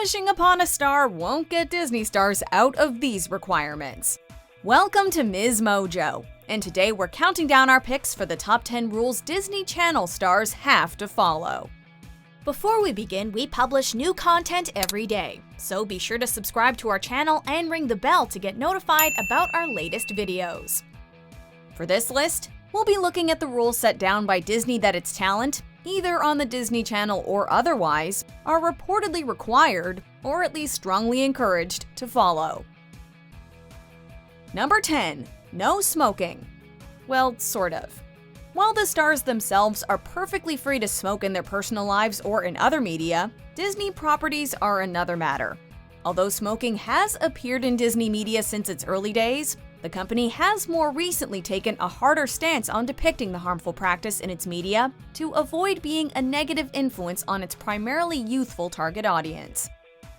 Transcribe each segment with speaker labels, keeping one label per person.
Speaker 1: Wishing upon a star won't get Disney stars out of these requirements. Welcome to MsMojo, and today we're counting down our picks for the top 10 rules Disney Channel stars have to follow. Before we begin, we publish new content every day, so be sure to subscribe to our channel and ring the bell to get notified about our latest videos. For this list, we'll be looking at the rules set down by Disney that its talent, either on the Disney Channel or otherwise, are reportedly required, or at least strongly encouraged, to follow. Number 10. No smoking. Well, sort of. While the stars themselves are perfectly free to smoke in their personal lives or in other media, Disney properties are another matter. Although smoking has appeared in Disney media since its early days, the company has more recently taken a harder stance on depicting the harmful practice in its media to avoid being a negative influence on its primarily youthful target audience.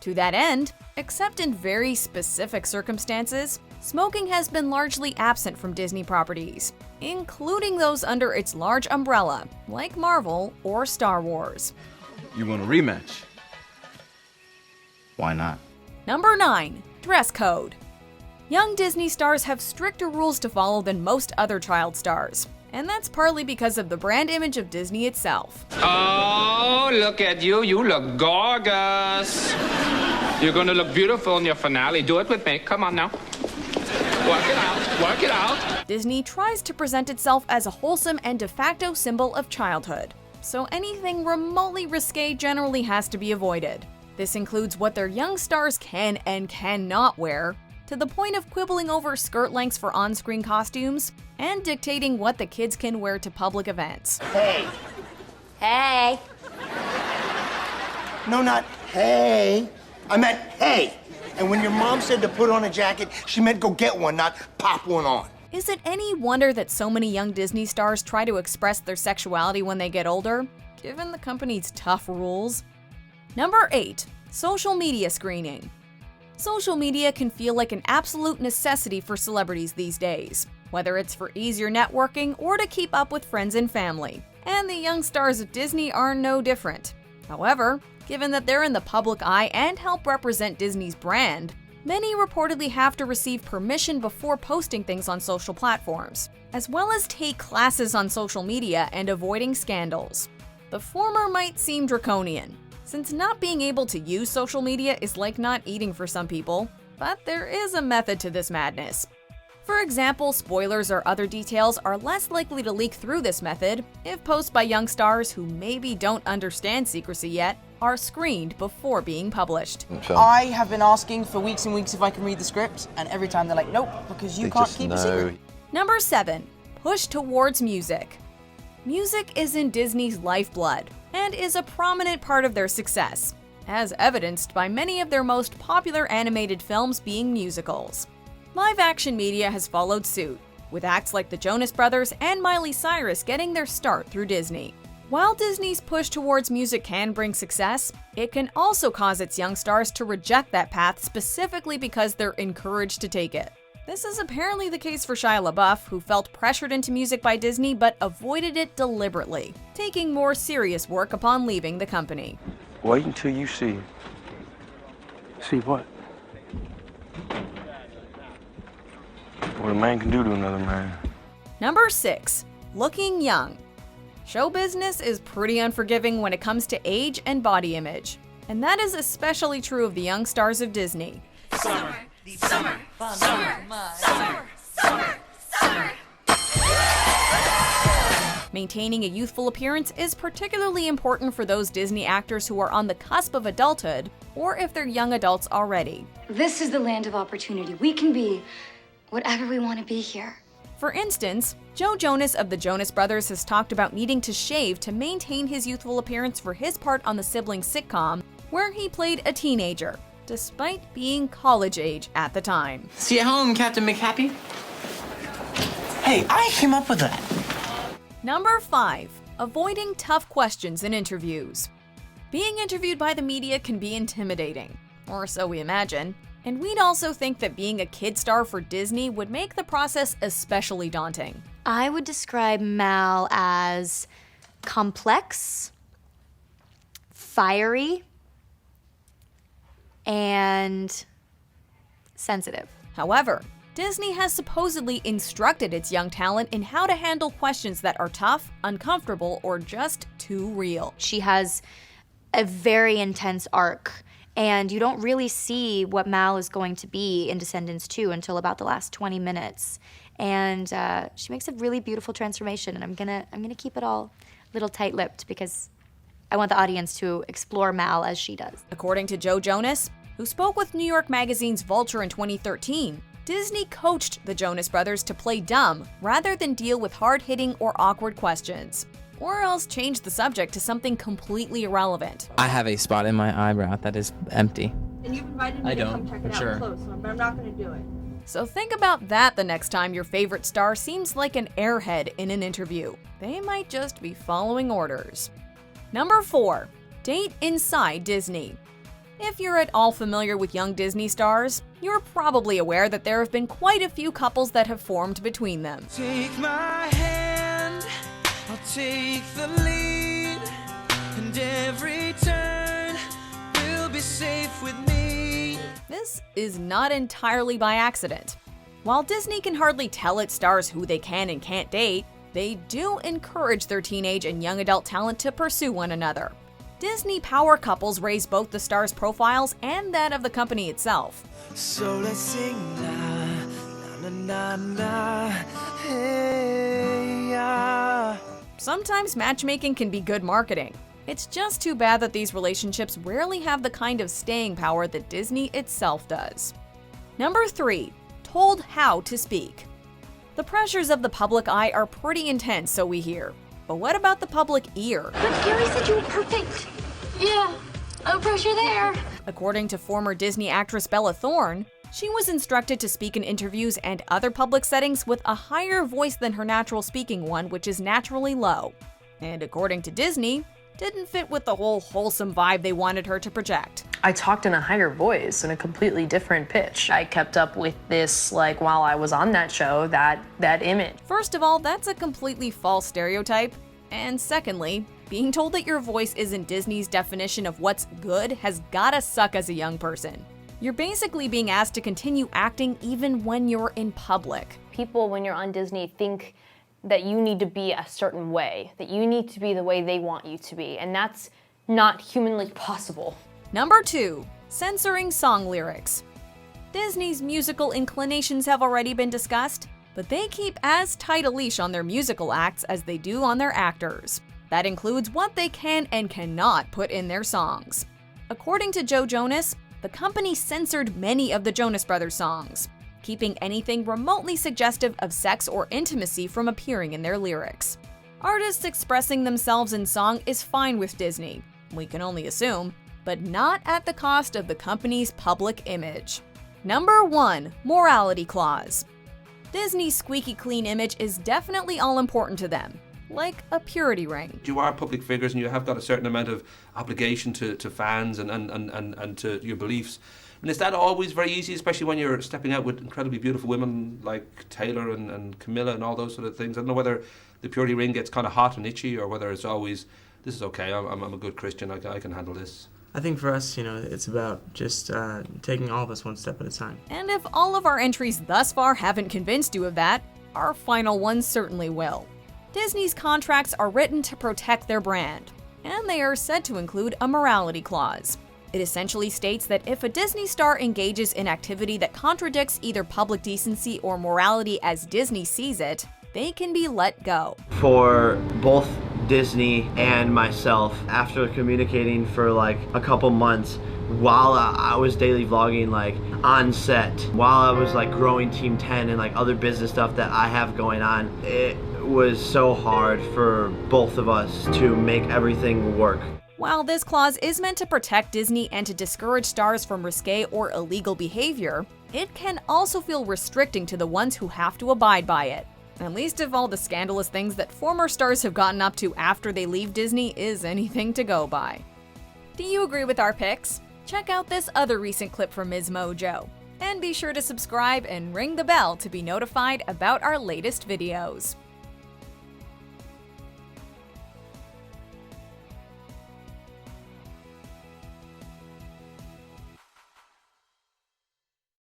Speaker 1: To that end, except in very specific circumstances, smoking has been largely absent from Disney properties, including those under its large umbrella, like Marvel or Star Wars.
Speaker 2: You want a rematch?
Speaker 3: Why not?
Speaker 1: Number 9. Dress code. Young Disney stars have stricter rules to follow than most other child stars, and that's partly because of the brand image of Disney itself.
Speaker 4: Oh, look at you. You look gorgeous. You're going to look beautiful in your finale. Do it with me. Come on now. Work it out. Work it out.
Speaker 1: Disney tries to present itself as a wholesome and de facto symbol of childhood, so anything remotely risque generally has to be avoided. This includes what their young stars can and cannot wear, to the point of quibbling over skirt lengths for on-screen costumes, and dictating what the kids can wear to public events.
Speaker 5: Hey.
Speaker 6: Hey.
Speaker 5: No, not hey. I meant hey. And when your mom said to put on a jacket, she meant go get one, not pop one on.
Speaker 1: Is it any wonder that so many young Disney stars try to express their sexuality when they get older, given the company's tough rules? Number 8. Social media screening. Social media can feel like an absolute necessity for celebrities these days, whether it's for easier networking or to keep up with friends and family. And the young stars of Disney are no different. However, given that they're in the public eye and help represent Disney's brand, many reportedly have to receive permission before posting things on social platforms, as well as take classes on social media and avoiding scandals. The former might seem draconian, since not being able to use social media is like not eating for some people, but there is a method to this madness. For example, spoilers or other details are less likely to leak through this method if posts by young stars who maybe don't understand secrecy yet are screened before being published.
Speaker 7: I have been asking for weeks and weeks if I can read the script, and every time they're like, nope, because you can't keep a secret.
Speaker 1: Number 7. Push towards music. Music is in Disney's lifeblood and is a prominent part of their success, as evidenced by many of their most popular animated films being musicals. Live-action media has followed suit, with acts like the Jonas Brothers and Miley Cyrus getting their start through Disney. While Disney's push towards music can bring success, it can also cause its young stars to reject that path specifically because they're encouraged to take it. This is apparently the case for Shia LaBeouf, who felt pressured into music by Disney but avoided it deliberately, taking more serious work upon leaving the company.
Speaker 8: Wait until you see. See what? What a man can do to another man.
Speaker 1: Number 6. Looking young. Show business is pretty unforgiving when it comes to age and body image, and that is especially true of the young stars of Disney.
Speaker 6: Summer, summer, summer, summer, summer, summer.
Speaker 1: Maintaining a youthful appearance is particularly important for those Disney actors who are on the cusp of adulthood, or if they're young adults already.
Speaker 6: This is the land of opportunity. We can be whatever we want to be here.
Speaker 1: For instance, Joe Jonas of the Jonas Brothers has talked about needing to shave to maintain his youthful appearance for his part on the siblings sitcom, where he played a teenager, despite being college age at the time.
Speaker 7: See you at home, Captain McHappy. Hey, I came up with that.
Speaker 1: Number 5. Avoiding tough questions in interviews. Being interviewed by the media can be intimidating, or so we imagine, and we'd also think that being a kid star for Disney would make the process especially daunting.
Speaker 9: I would describe Mal as complex, fiery, and sensitive.
Speaker 1: However, Disney has supposedly instructed its young talent in how to handle questions that are tough, uncomfortable, or just too real.
Speaker 9: She has a very intense arc, and you don't really see what Mal is going to be in Descendants 2 until about the last 20 minutes. And she makes a really beautiful transformation, and I'm gonna keep it all a little tight-lipped because I want the audience to explore Mal as she does.
Speaker 1: According to Joe Jonas, who spoke with New York Magazine's Vulture in 2013, Disney coached the Jonas Brothers to play dumb rather than deal with hard-hitting or awkward questions, or else change the subject to something completely irrelevant.
Speaker 3: I have a spot in my eyebrow that is empty.
Speaker 10: And you've invited me to come check it out close, but I'm not going to do it.
Speaker 1: So think about that the next time your favorite star seems like an airhead in an interview. They might just be following orders. Number 4. Date inside Disney. If you're at all familiar with young Disney stars, you're probably aware that there have been quite a few couples that have formed between them.
Speaker 11: Take my hand, I'll take the lead, and every turn will be safe with me.
Speaker 1: This is not entirely by accident. While Disney can hardly tell its stars who they can and can't date, they do encourage their teenage and young adult talent to pursue one another. Disney power couples raise both the stars' profiles and that of the company itself.
Speaker 11: So let's sing na, na, na, na, hey, yeah.
Speaker 1: Sometimes matchmaking can be good marketing. It's just too bad that these relationships rarely have the kind of staying power that Disney itself does. Number 3. Told how to speak. The pressures of the public eye are pretty intense, so we hear. But what about the public ear?
Speaker 6: But Gary said you were perfect. Yeah, no pressure there.
Speaker 1: According to former Disney actress Bella Thorne, she was instructed to speak in interviews and other public settings with a higher voice than her natural speaking one, which is naturally low. And according to Disney, didn't fit with the whole wholesome vibe they wanted her to project.
Speaker 12: I talked in a higher voice, in a completely different pitch. I kept up with this, like, while I was on that show, that image.
Speaker 1: First of all, that's a completely false stereotype. And secondly, being told that your voice isn't Disney's definition of what's good has gotta suck as a young person. You're basically being asked to continue acting even when you're in public.
Speaker 13: People, when you're on Disney, think that you need to be a certain way, that you need to be the way they want you to be, and that's not humanly possible.
Speaker 1: Number 2. Censoring song lyrics. Disney's musical inclinations have already been discussed, but they keep as tight a leash on their musical acts as they do on their actors. That includes what they can and cannot put in their songs. According to Joe Jonas, the company censored many of the Jonas Brothers songs, keeping anything remotely suggestive of sex or intimacy from appearing in their lyrics. Artists expressing themselves in song is fine with Disney, we can only assume, but not at the cost of the company's public image. Number 1. Morality clause. Disney's squeaky clean image is definitely all important to them, like a purity ring.
Speaker 14: You are public figures and you have got a certain amount of obligation to fans and to your beliefs. And is that always very easy, especially when you're stepping out with incredibly beautiful women like Taylor and Camilla and all those sort of things? I don't know whether the purity ring gets kind of hot and itchy or whether it's always, this is okay, I'm a good Christian, I can handle this.
Speaker 15: I think for us, it's about just taking all of us one step at a time.
Speaker 1: And if all of our entries thus far haven't convinced you of that, our final ones certainly will. Disney's contracts are written to protect their brand, and they are said to include a morality clause. It essentially states that if a Disney star engages in activity that contradicts either public decency or morality as Disney sees it, they can be let go.
Speaker 16: For both Disney and myself, after communicating for like a couple months while I was daily vlogging like on set, while I was like growing Team 10 and like other business stuff that I have going on, it was so hard for both of us to make everything work.
Speaker 1: While this clause is meant to protect Disney and to discourage stars from risque or illegal behavior, it can also feel restricting to the ones who have to abide by it. At least if all the scandalous things that former stars have gotten up to after they leave Disney is anything to go by. Do you agree with our picks? Check out this other recent clip from MsMojo. And be sure to subscribe and ring the bell to be notified about our latest videos.